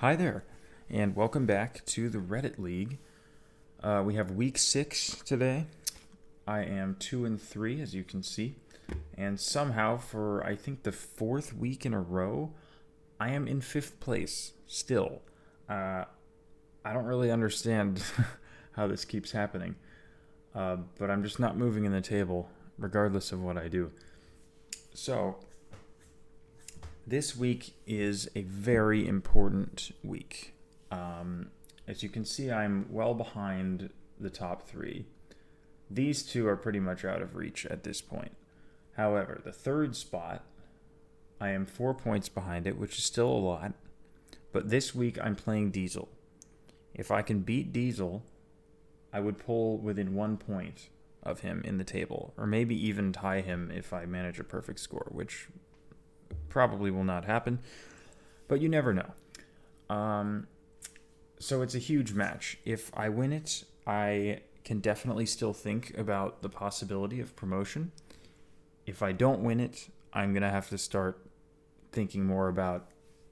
Hi there, and welcome back to the Reddit League. We have week 6 today. I am 2-3, as you can see, and somehow for I think the 4th week in a row, I am in 5th place still. I don't really understand how this keeps happening, but I'm just not moving in the table, regardless of what I do. So, this week is a very important week. As you can see, I'm well behind the top 3. These two are pretty much out of reach at this point. However, the 3rd spot, I am 4 points behind it, which is still a lot. But this week, I'm playing Diesel. If I can beat Diesel, I would pull within 1 point of him in the table, or maybe even tie him if I manage a perfect score, which probably will not happen, but you never know. So it's a huge match. If I win it, I can definitely still think about the possibility of promotion. If I don't win it, I'm going to have to start thinking more about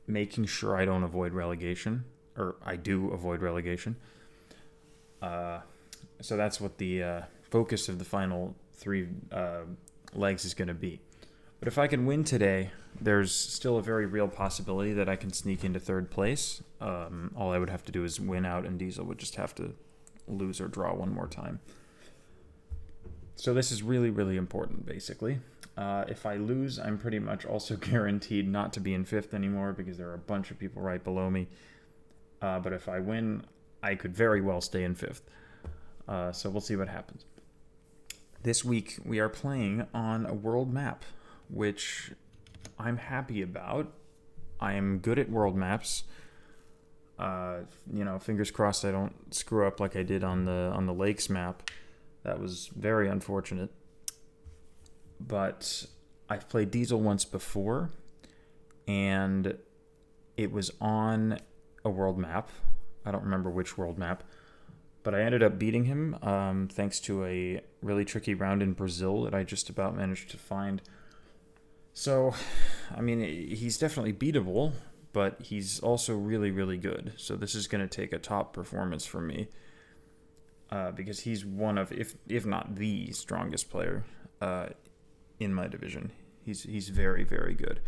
making sure I don't avoid relegation, or I do avoid relegation. So that's what the focus of the final 3 legs is going to be. But if I can win today, there's still a very real possibility that I can sneak into 3rd place. All I would have to do is win out, and Diesel would just have to lose or draw one more time. So this is really, really important, basically. If I lose, I'm pretty much also guaranteed not to be in 5th anymore because there are a bunch of people right below me. But if I win, I could very well stay in 5th. So we'll see what happens. This week, we are playing on a world map, which I'm happy about. I am good at world maps. Fingers crossed I don't screw up like I did on the lakes map. That was very unfortunate. But I've played Diesel once before, and it was on a world map. I don't remember which world map, but I ended up beating him thanks to a really tricky round in Brazil that I just about managed to find. So, I mean, he's definitely beatable, but he's also really, really good. So this is going to take a top performance from me because he's one of, if not the strongest player in my division. He's very, very good.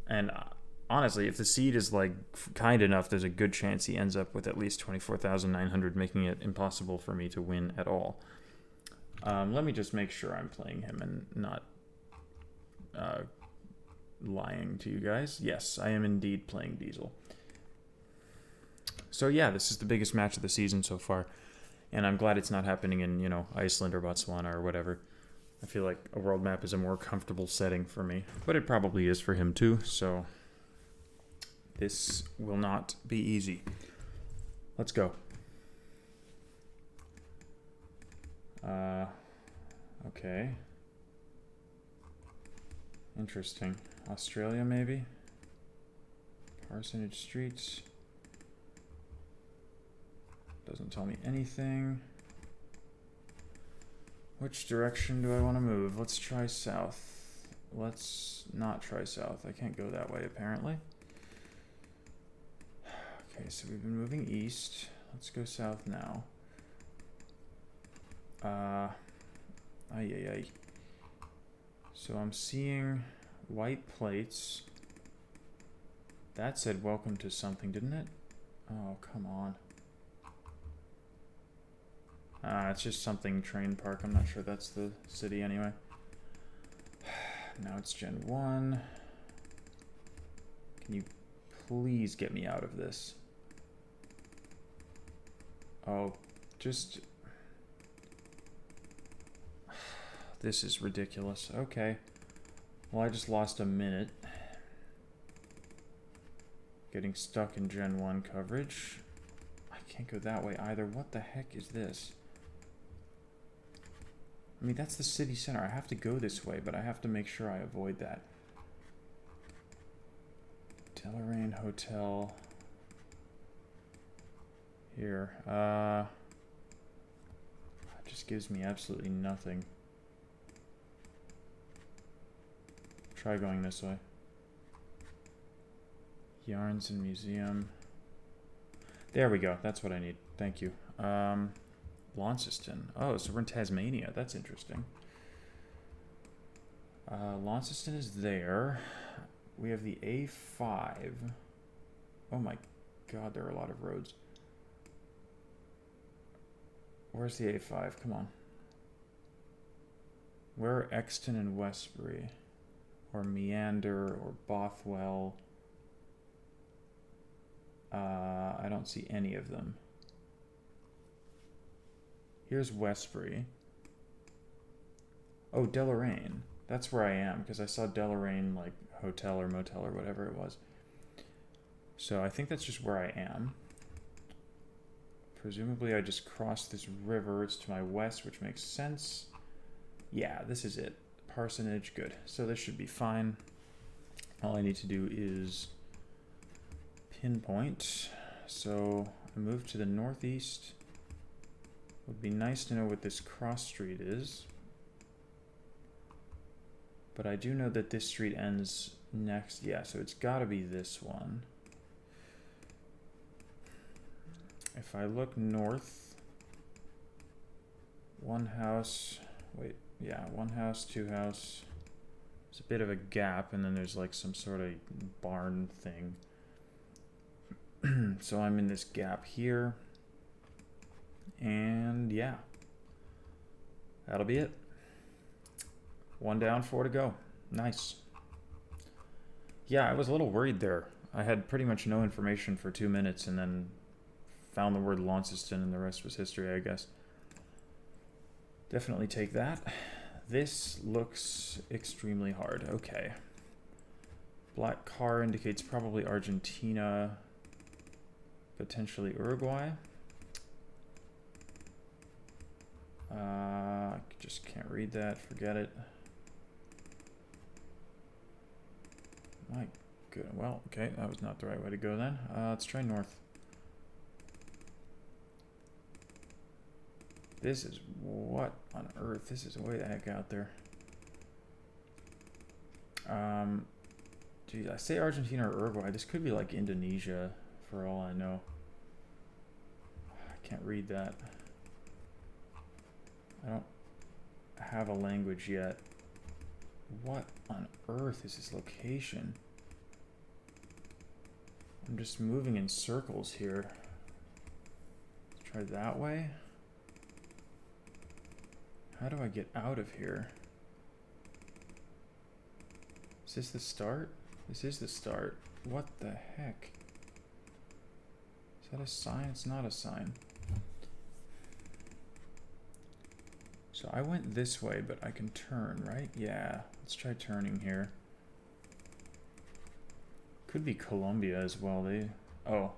And honestly, if the seed is like kind enough, there's a good chance he ends up with at least 24,900, making it impossible for me to win at all. Let me just make sure I'm playing him and not lying to you guys. Yes, I am indeed playing Diesel. So yeah, this is the biggest match of the season so far, and I'm glad it's not happening in, Iceland or Botswana or whatever. I feel like a world map is a more comfortable setting for me, but it probably is for him too, so this will not be easy. Let's go. Okay. Interesting. Australia, maybe? Parsonage Streets. Doesn't tell me anything. Which direction do I want to move? Let's try south. Let's not try south. I can't go that way, apparently. Okay, so we've been moving east. Let's go south now. Ay. So I'm seeing white plates. That said welcome to something, didn't it? Oh, come on. It's just something train park. I'm not sure that's the city anyway. Now it's Gen 1. Can you please get me out of this? Oh, just... This is ridiculous. Okay. Well, I just lost a minute. Getting stuck in Gen 1 coverage. I can't go that way either. What the heck is this? I mean, that's the city center. I have to go this way, but I have to make sure I avoid that. Deloraine Hotel. Here. It just gives me absolutely nothing. Try going this way. Yarns and Museum. There we go. That's what I need. Thank you. Launceston. Oh, so we're in Tasmania. That's interesting. Launceston is there. We have the A5. Oh my god, there are a lot of roads. Where's the A5? Come on. Where are Exton and Westbury? Or Meander or Bothwell? I don't see any of them. Here's Westbury. Oh, Deloraine. That's where I am, because I saw Deloraine, like, hotel or motel or whatever it was. So I think that's just where I am. Presumably I just crossed this river. It's to my west, which makes sense. Yeah, this is it. Parsonage, good. So this should be fine. All I need to do is pinpoint. So I moved to the northeast. Would be nice to know what this cross street is. But I do know that this street ends next. Yeah, so it's got to be this one. If I look north, one house, wait, yeah, one house, two house. There's a bit of a gap, and then there's like some sort of barn thing. So I'm in this gap here. And yeah, that'll be it. One down, four to go. Nice. Yeah, I was a little worried there. I had pretty much no information for 2 minutes and then found the word Launceston and the rest was history, I guess. Definitely take that. This looks extremely hard. Okay. Black car indicates probably Argentina, potentially Uruguay. Just can't read that. Forget it. My good. Well, okay, that was not the right way to go then. Let's try north. This is what on earth? This is way the heck out there. Geez, I say Argentina or Uruguay. This could be like Indonesia for all I know. I can't read that. I don't have a language yet. What on earth is this location? I'm just moving in circles here. Let's try that way. How do I get out of here? Is this the start? This is the start. What the heck? Is that a sign? It's not a sign. So I went this way, but I can turn, right? Yeah, let's try turning here. Could be Colombia as well. Oh.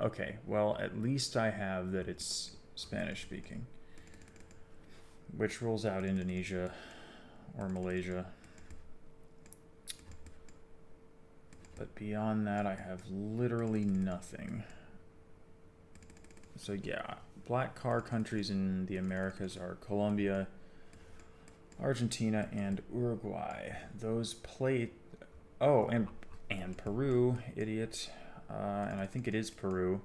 Okay, well, at least I have that it's Spanish speaking. Which rules out Indonesia or Malaysia. But beyond that, I have literally nothing. So yeah, black car countries in the Americas are Colombia, Argentina, and Uruguay. Those play... Oh, and Peru, idiot. And I think it is Peru,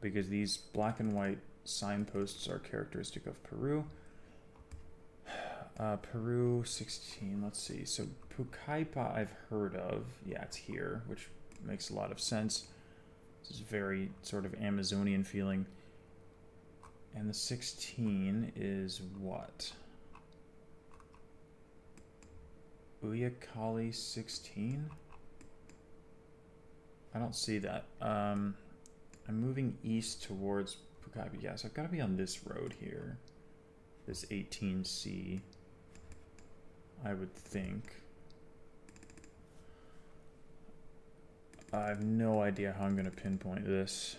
because these black and white signposts are characteristic of Peru. Peru 16, let's see. So Pucallpa I've heard of. Yeah, it's here, which makes a lot of sense. This is very sort of Amazonian feeling. And the 16 is what? Uyakali 16? I don't see that. I'm moving east towards Pucallpa. Yeah, so I've got to be on this road here. This 18C, I would think. I have no idea how I'm going to pinpoint this.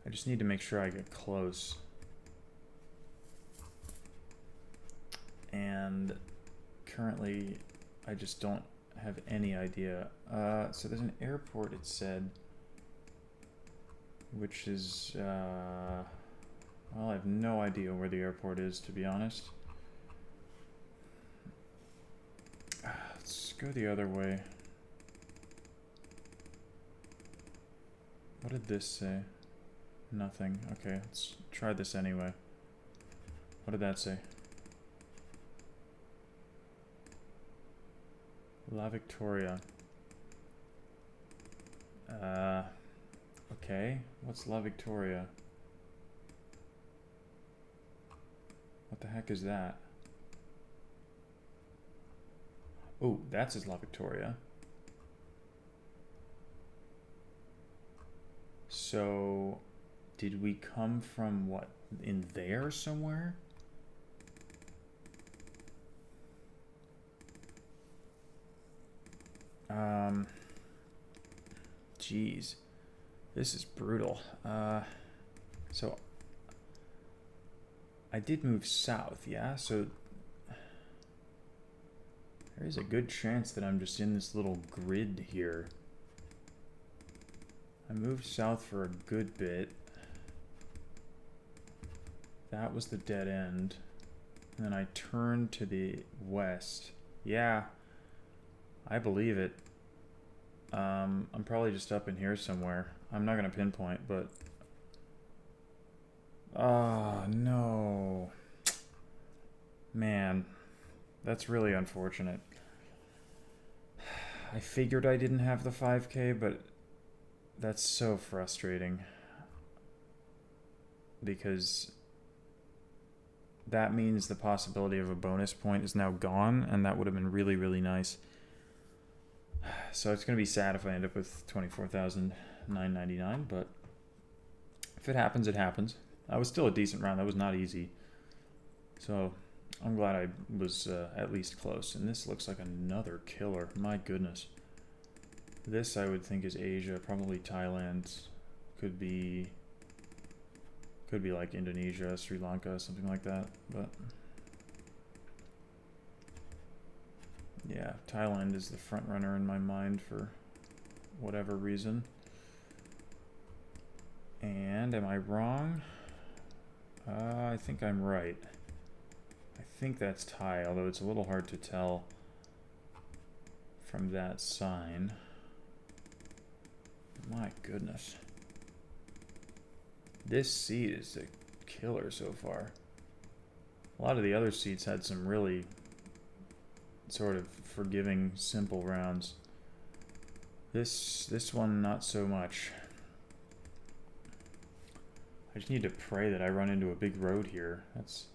I just need to make sure I get close. And currently, I just don't have any idea. So there's an airport, it said, which is... well, I have no idea where the airport is, to be honest. Let's go the other way. What did this say? Nothing. Okay, let's try this anyway. What did that say? La Victoria. Okay. What's La Victoria? What the heck is that? Oh, that's his La Victoria. So, did we come from what? In there somewhere? Jeez. This is brutal. So, I did move south, yeah? So, there's a good chance that I'm just in this little grid here. I moved south for a good bit. That was the dead end. And then I turned to the west. Yeah, I believe it. I'm probably just up in here somewhere. I'm not going to pinpoint, but... Oh, no. Man, that's really unfortunate. I figured I didn't have the 5K, but that's so frustrating. Because that means the possibility of a bonus point is now gone, and that would have been really, really nice. So it's going to be sad if I end up with 24,999, but if it happens, it happens. That was still a decent round. That was not easy. So I'm glad I was at least close. And this looks like another killer. My goodness. This I would think is Asia, probably Thailand. Could be like Indonesia, Sri Lanka, something like that. But yeah, Thailand is the front runner in my mind for whatever reason. And am I wrong? I think I'm right. I think that's Thai, although it's a little hard to tell from that sign. My goodness. This seat is a killer so far. A lot of the other seats had some really sort of forgiving, simple rounds. This one, not so much. I just need to pray that I run into a big road here. That's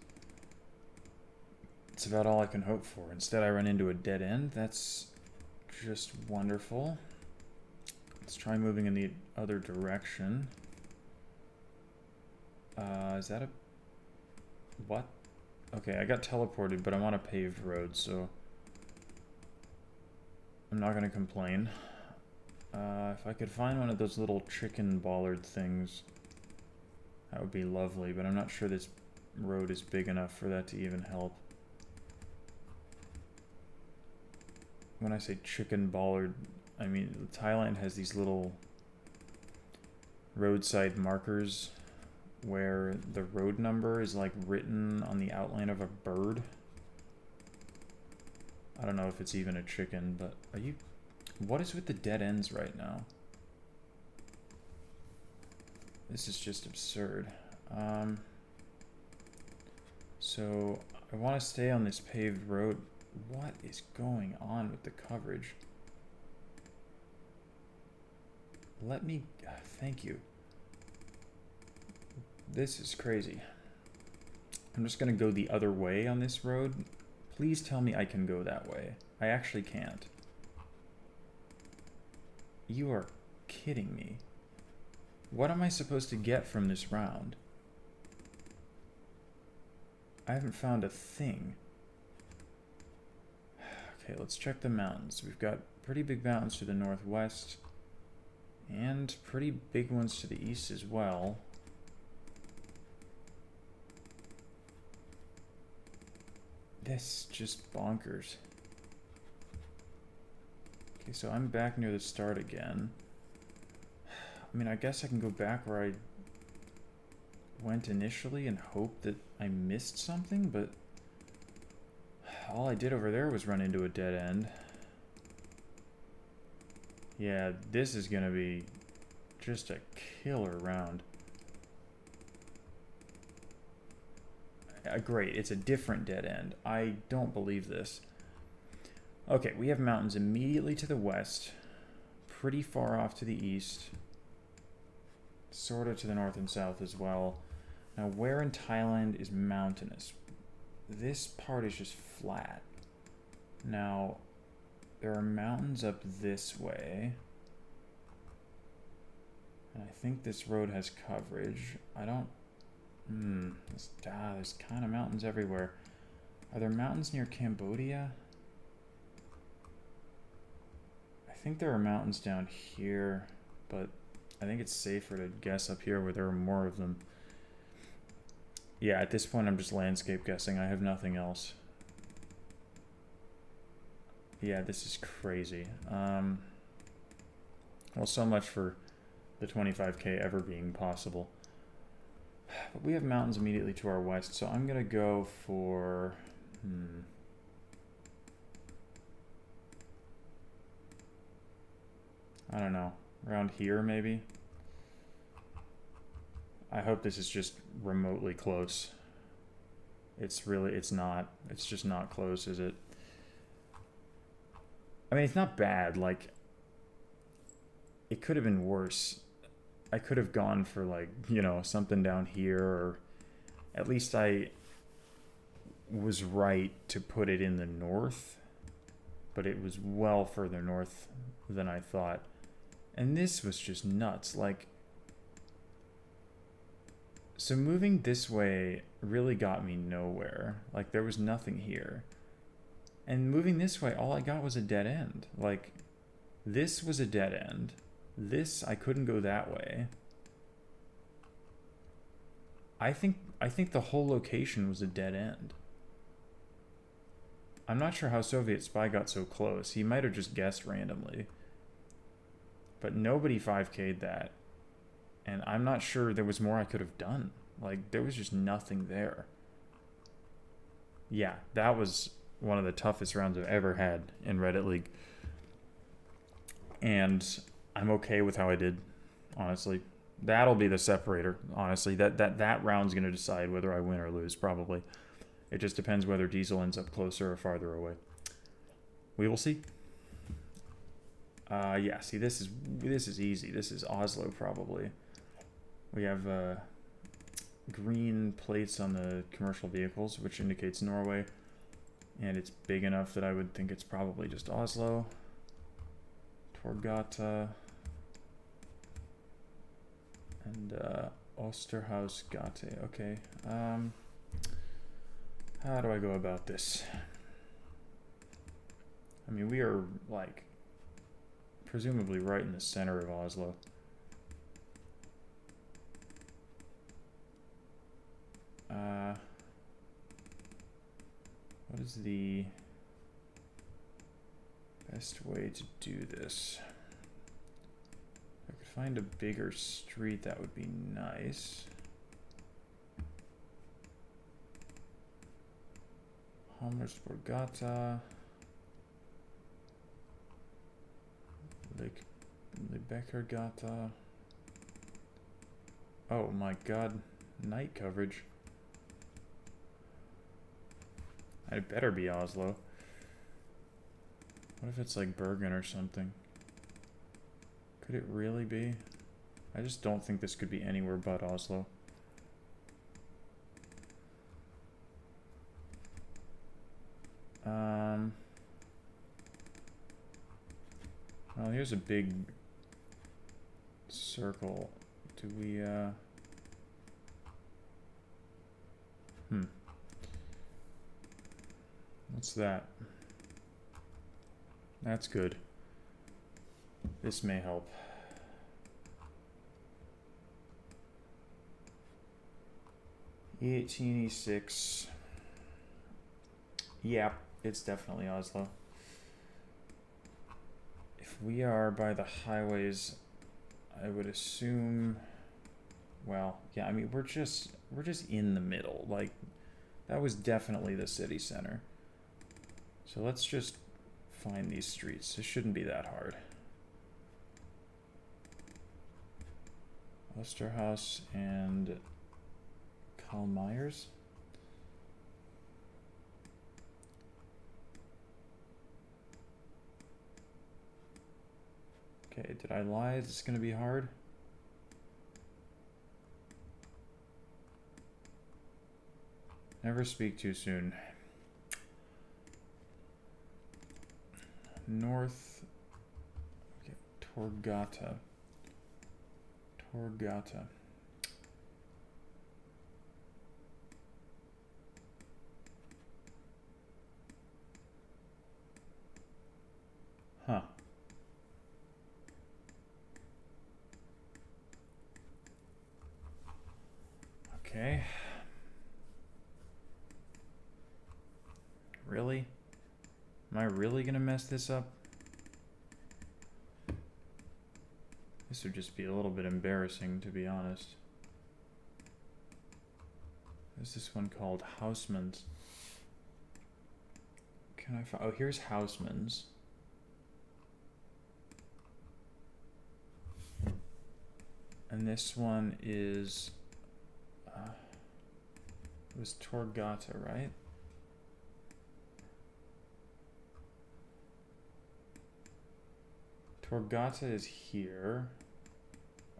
about all I can hope for. Instead, I run into a dead end. That's just wonderful. Let's try moving in the other direction. Is that a... What? Okay, I got teleported, but I'm on a paved road, so... I'm not gonna complain. If I could find one of those little chicken bollard things, that would be lovely, but I'm not sure this road is big enough for that to even help. When I say chicken bollard, I mean Thailand has these little roadside markers where the road number is like written on the outline of a bird. I don't know if it's even a chicken, but are you... What is with the dead ends right now? This is just absurd. So I want to stay on this paved road. What is going on with the coverage? Let me... thank you. This is crazy. I'm just going to go the other way on this road. Please tell me I can go that way. I actually can't. You are kidding me. What am I supposed to get from this round? I haven't found a thing. Okay, let's check the mountains. We've got pretty big mountains to the northwest and pretty big ones to the east as well. This is just bonkers. Okay, so I'm back near the start again. I mean, I guess I can go back where I went initially and hope that I missed something, but all I did over there was run into a dead end. Yeah, this is gonna be Just a killer round. Great, it's a different dead end. I don't believe this. Okay, we have mountains immediately to the west, pretty far off to the east, sort of to the north and south as well. Now, where in Thailand is mountainous? This part is just flat. Now, there are mountains up this way. And I think this road has coverage. I don't... there's kind of mountains everywhere. Are there mountains near Cambodia? I think there are mountains down here, but I think it's safer to guess up here where there are more of them. Yeah, at this point I'm just landscape guessing. I have nothing else. Yeah, this is crazy. Well, so much for the 25k ever being possible. But we have mountains immediately to our west, so I'm going to go for... I don't know. Around here, maybe? I hope this is just remotely close. It's not. It's just not close, is it? I mean, it's not bad. Like, it could have been worse. I could have gone for, like, you know, something down here, or at least I was right to put it in the north, but it was well further north than I thought. And this was just nuts. Like, so moving this way really got me nowhere. Like, there was nothing here. And moving this way, all I got was a dead end. Like, this was a dead end. This, I couldn't go that way. I think the whole location was a dead end. I'm not sure how Soviet Spy got so close. He might have just guessed randomly. But nobody 5K'd that. And I'm not sure there was more I could have done. Like, there was just nothing there. Yeah, that was one of the toughest rounds I've ever had in Reddit League. And I'm okay with how I did, honestly. That'll be the separator, honestly. That round's going to decide whether I win or lose, probably. It just depends whether Diesel ends up closer or farther away. We will see. Yeah, see, this is easy. This is Oslo, probably. We have green plates on the commercial vehicles, which indicates Norway. And it's big enough that I would think it's probably just Oslo. Torgata. And Osterhausgate. Okay. How do I go about this? I mean, we are, like, presumably right in the center of Oslo. What is the best way to do this? If I could find a bigger street, that would be nice. Hammersborgata. Lebeckergata. Oh my god, night coverage. It better be Oslo. What if it's like Bergen or something? Could it really be? I just don't think this could be anywhere but Oslo. Well, here's a big circle. Do we, What's that? That's good. This may help. E18, E6. Yeah, it's definitely Oslo. If we are by the highways, I would assume, well, yeah, I mean, we're just in the middle. Like, that was definitely the city center. So let's just find these streets. It shouldn't be that hard. Osterhaus and Karl Myers. Okay, did I lie? Is this gonna be hard? Never speak too soon. North. Okay, Torgata. Torgata. Huh. Okay. Really? Am I really gonna mess this up? This would just be a little bit embarrassing, to be honest. There's this one called Houseman's. Can I find? Oh, here's Houseman's. And this one is. It was Torgata, right? Torgata is here.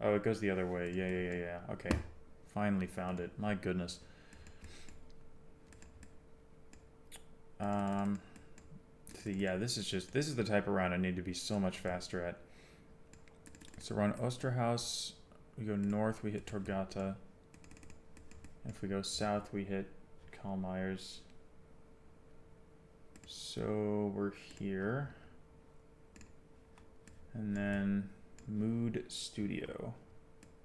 Oh, it goes the other way. Yeah. Okay. Finally found it. My goodness. See, yeah, this is the type of round I need to be so much faster at. So we're on Osterhaus. We go north, we hit Torgata. If we go south, we hit Karl Myers. So we're here. And then Mood Studio.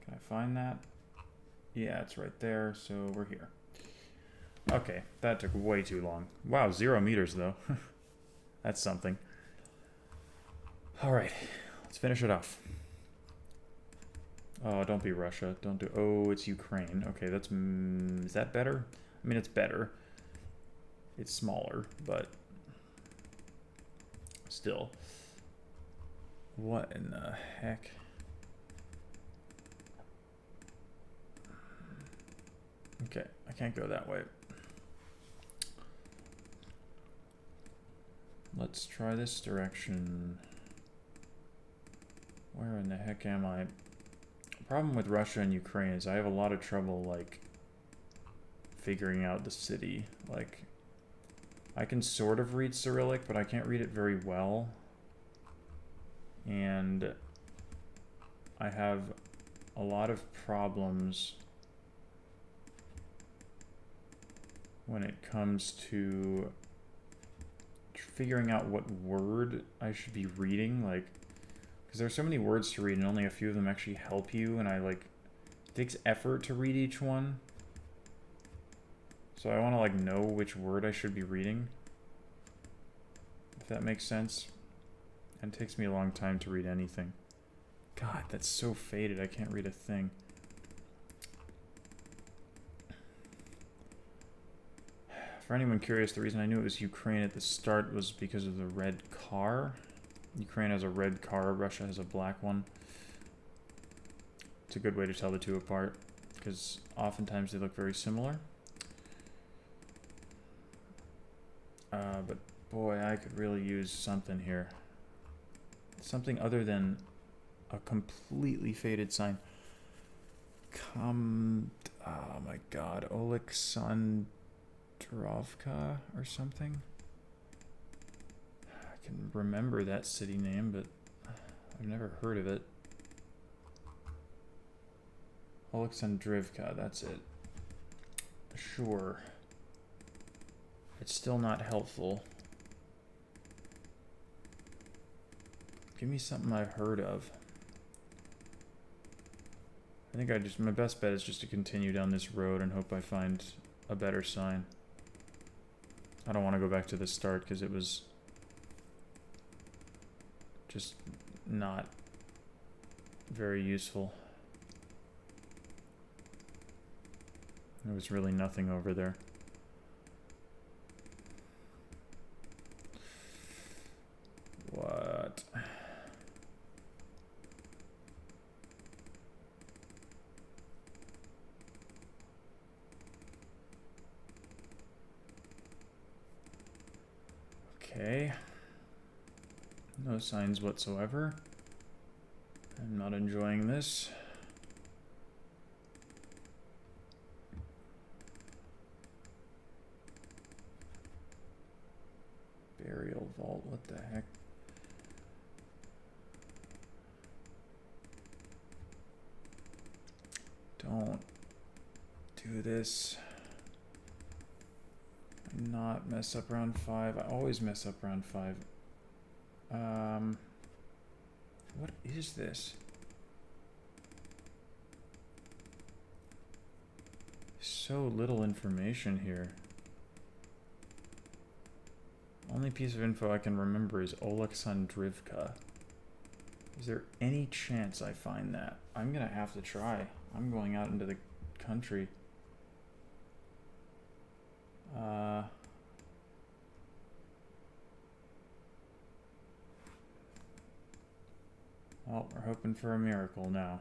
Can I find that? Yeah, it's right there, so we're here. Okay, that took way too long. Wow, 0 meters though. That's something. Alright, let's finish it off. Oh, don't be Russia. Don't do... Oh, it's Ukraine. Okay, that's... is that better? I mean, it's better. It's smaller, but... still. What in the heck? Okay, I can't go that way. Let's try this direction. Where in the heck am I? The problem with Russia and Ukraine is I have a lot of trouble, like, figuring out the city. Like, I can sort of read Cyrillic, but I can't read it very well. And I have a lot of problems when it comes to figuring out what word I should be reading, like, because there's so many words to read and only a few of them actually help you, and it takes effort to read each one. So I want to, like, know which word I should be reading, if that makes sense. And it takes me a long time to read anything. God, that's so faded, I can't read a thing. For anyone curious, the reason I knew it was Ukraine at the start was because of the red car. Ukraine has a red car, Russia has a black one. It's a good way to tell the two apart, because oftentimes they look very similar. But boy, I could really use something here. Something other than a completely faded sign. Oh my god, Oleksandrovka or something? I can remember that city name, but I've never heard of it. Oleksandrivka, that's it. Sure. It's still not helpful. Give me something I've heard of. I think my best bet is just to continue down this road and hope I find a better sign. I don't want to go back to the start because it was just not very useful. There was really nothing over there. What? Okay. No signs whatsoever. I'm not enjoying this. Burial vault, what the heck? Don't do this. Not mess up round 5. I always mess up round 5. What is this? So little information here. Only piece of info I can remember is Oleksandrivka. Is there any chance I find that? I'm gonna have to try. I'm going out into the country. Well, we're hoping for a miracle now.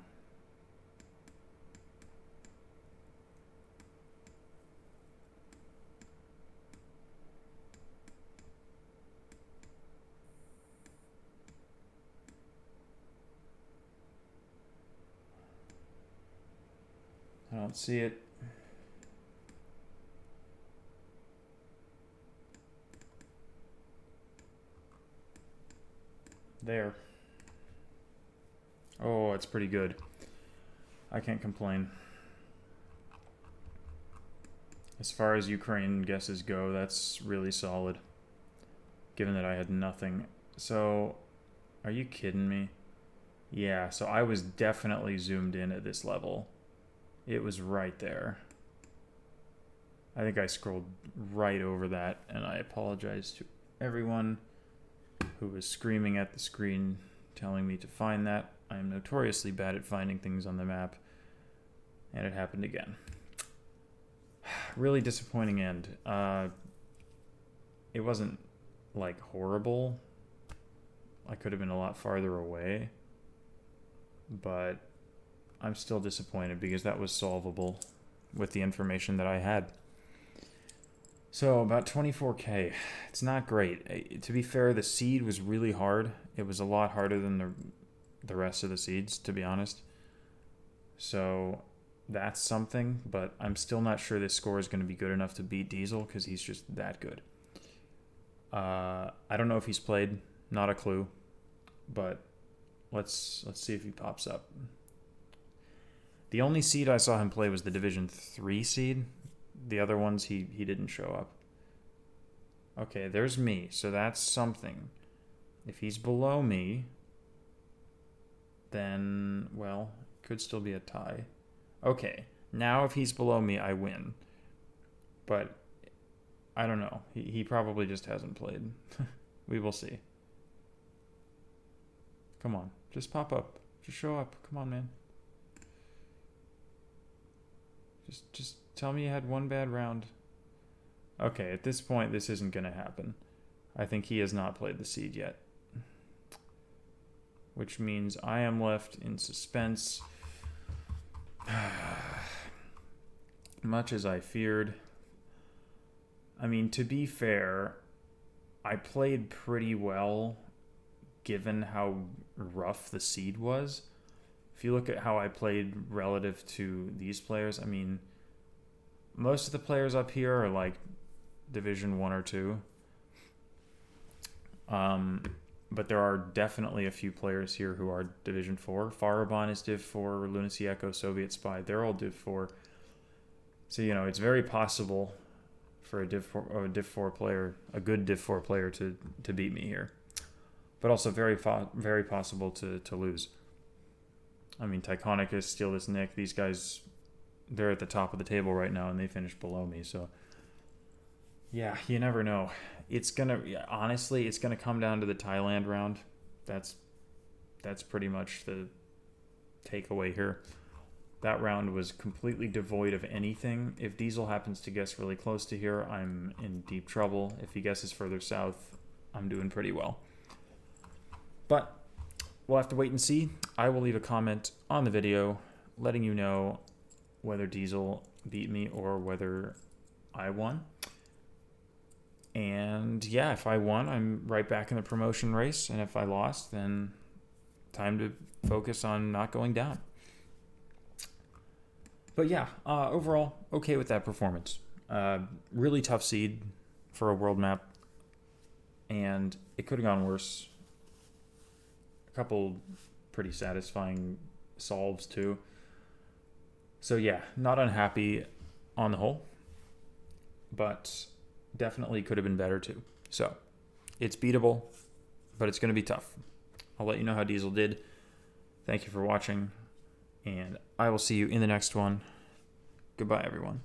I don't see it. There. Oh, it's pretty good. I can't complain. As far as Ukraine guesses go, that's really solid. Given that I had nothing. So, are you kidding me? Yeah, so I was definitely zoomed in at this level. It was right there. I think I scrolled right over that, and I apologize to everyone who was screaming at the screen telling me to find that. I am notoriously bad at finding things on the map, and it happened again. Really disappointing end. It wasn't, like, horrible. I could have been a lot farther away, but I'm still disappointed because that was solvable with the information that I had. So, about 24k. It's not great. To be fair, the seed was really hard. It was a lot harder than the rest of the seeds, to be honest. So, that's something, but I'm still not sure this score is going to be good enough to beat Diesel because he's just that good. I don't know if he's played. Not a clue. But let's see if he pops up. The only seed I saw him play was the Division 3 seed. The other ones, he didn't show up. Okay, there's me. So that's something. If he's below me, then, well, could still be a tie. Okay, now if he's below me, I win. But I don't know. He probably just hasn't played. We will see. Come on, just pop up. Just show up. Come on, man. Just tell me you had one bad round. Okay, at this point, this isn't going to happen. I think he has not played the seed yet. Which means I am left in suspense. Much as I feared. I mean, to be fair, I played pretty well given how rough the seed was. If you look at how I played relative to these players, I mean, most of the players up here are like Division 1 or 2. But there are definitely a few players here who are Division 4. Farabon is Div 4, Lunacy Echo, Soviet Spy, they're all Div 4. So, you know, it's very possible for a Div 4 player, a good Div 4 player to beat me here. But also very possible to lose. I mean, Tyconicus, Steal This Nick, these guys, they're at the top of the table right now, and they finished below me, so yeah, you never know. Honestly, it's gonna come down to the Thailand round. That's pretty much the takeaway here. That round was completely devoid of anything. If Diesel happens to guess really close to here, I'm in deep trouble. If he guesses further south, I'm doing pretty well. But we'll have to wait and see. I will leave a comment on the video letting you know whether Diesel beat me or whether I won. And yeah, if I won, I'm right back in the promotion race. And if I lost, then time to focus on not going down. But yeah, overall, okay with that performance. Really tough seed for a world map. And it could have gone worse. A couple pretty satisfying solves too. So yeah, not unhappy on the whole, but definitely could have been better too. So it's beatable, but it's going to be tough. I'll let you know how Diesel did. Thank you for watching, and I will see you in the next one. Goodbye, everyone.